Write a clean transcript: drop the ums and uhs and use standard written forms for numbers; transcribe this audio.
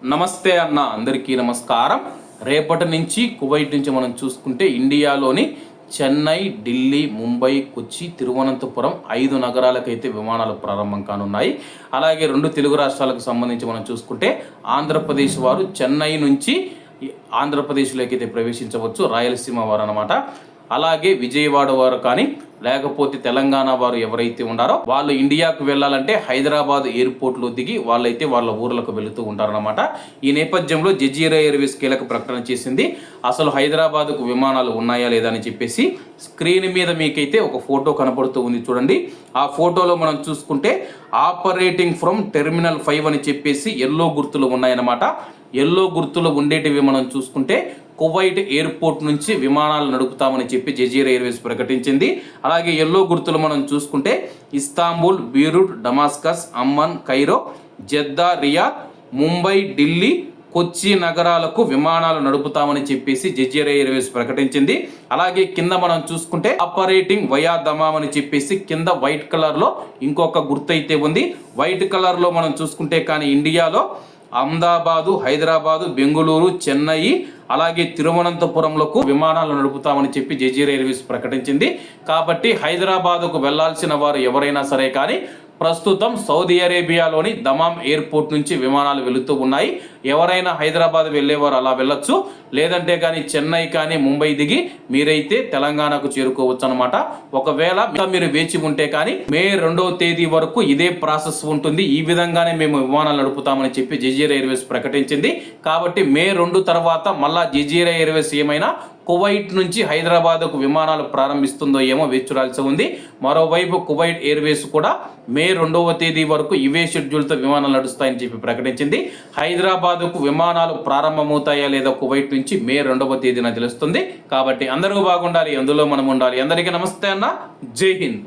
నమస్తే అన్న, అందరికీ నమస్కారం. రేపటి నుంచి కువైట్ నుంచి మనం చూసుకుంటే ఇండియాలోని చెన్నై, ఢిల్లీ, ముంబై, కొచ్చి, తిరువనంతపురం 5 నగరాలకైతే విమానాలు ప్రారంభం కానున్నాయి. అలాగే 2 తెలుగు రాష్ట్రాలకు సంబంధించి మనం చూసుకుంటే ఆంధ్రప్రదేశ్ వారు చెన్నై నుంచి ఆంధ్రప్రదేశ్లోకి అయితే ప్రవేశించవచ్చు, రాయలసీమ వారు అన్నమాట. అలాగే విజయవాడ వారు కానీ లేకపోతే తెలంగాణ వారు ఎవరైతే ఉన్నారో వాళ్ళు ఇండియాకు వెళ్ళాలంటే హైదరాబాద్ ఎయిర్పోర్ట్లో దిగి వాళ్ళైతే వాళ్ళ ఊర్లకు వెళుతూ ఉంటారన్నమాట. ఈ నేపథ్యంలో జజీరా ఎయిర్వేస్ కీలక ప్రకటన చేసింది. అసలు హైదరాబాద్కు విమానాలు ఉన్నాయా లేదా అని చెప్పేసి స్క్రీన్ మీద మీకైతే ఒక ఫోటో కనపడుతూ ఉంది, చూడండి. ఆ ఫోటోలో మనం చూసుకుంటే ఆపరేటింగ్ ఫ్రమ్ టెర్మినల్ 5 అని చెప్పేసి ఎల్లో గుర్తులు ఉన్నాయన్నమాట. ఎల్లో గుర్తులు ఉండేటివి మనం చూసుకుంటే కువైట్ ఎయిర్పోర్ట్ నుంచి విమానాలు నడుపుతామని చెప్పి జజీరా ఎయిర్వేస్ ప్రకటించింది. అలాగే ఎల్లో గుర్తులు మనం చూసుకుంటే Istanbul, Beirut, Damascus, Amman, Cairo, Jeddah, Riyadh, Mumbai, Delhi, Kochi నగరాలకు విమానాలు నడుపుతామని చెప్పేసి జజీరా ఎయిర్వేస్ ప్రకటించింది. అలాగే కింద మనం చూసుకుంటే ఆపరేటింగ్ వయా దమామ్ అని చెప్పేసి కింద వైట్ కలర్లో ఇంకొక గుర్తు అయితే ఉంది. వైట్ కలర్లో మనం చూసుకుంటే కానీ ఇండియాలో అహ్మదాబాదు, హైదరాబాదు, బెంగళూరు, చెన్నై అలాగే తిరువనంతపురంలకు విమానాలు నడుపుతామని చెప్పి జజీరా ఎయిర్వేస్ ప్రకటించింది. కాబట్టి హైదరాబాదుకు వెళ్లాల్సిన వారు ఎవరైనా సరే కానీ ప్రస్తుతం సౌదీ అరేబియాలోని దమామ్ ఎయిర్పోర్ట్ నుంచి విమానాలు వెళుతూ ఉన్నాయి. ఎవరైనా హైదరాబాద్ వెళ్ళేవారు అలా వెళ్ళొచ్చు, లేదంటే కానీ చెన్నై కానీ ముంబై దిగి మీరైతే తెలంగాణకు చేరుకోవచ్చు అనమాట. ఒకవేళ మీరు వేచి ఉంటే కానీ మే 2వ తేదీ వరకు ఇదే ప్రాసెస్ ఉంటుంది. ఈ విధంగానే మేము విమానాలు నడుపుతామని చెప్పి జజీరా ఎయిర్వేస్ ప్రకటించింది. కాబట్టి మే 2 తర్వాత మళ్ళా జజీరా ఎయిర్వేస్ ఏమైనా కువైట్ నుంచి హైదరాబాద్కు విమానాలు ప్రారంభిస్తుందో ఏమో వేచి చూడాల్సి ఉంది. మరోవైపు కువైట్ ఎయిర్వేస్ కూడా మే 2వ తేదీ వరకు ఇవే షెడ్యూల్తో విమానాలు నడుస్తాయని చెప్పి ప్రకటించింది. హైదరాబాద్కు విమానాలు ప్రారంభమవుతాయా లేదా కువైట్ నుంచి మే 2వ తేదీన తెలుస్తుంది. కాబట్టి అందరూ బాగుండాలి, అందులో మనం ఉండాలి. అందరికీ నమస్తే అన్న, జై హింద్.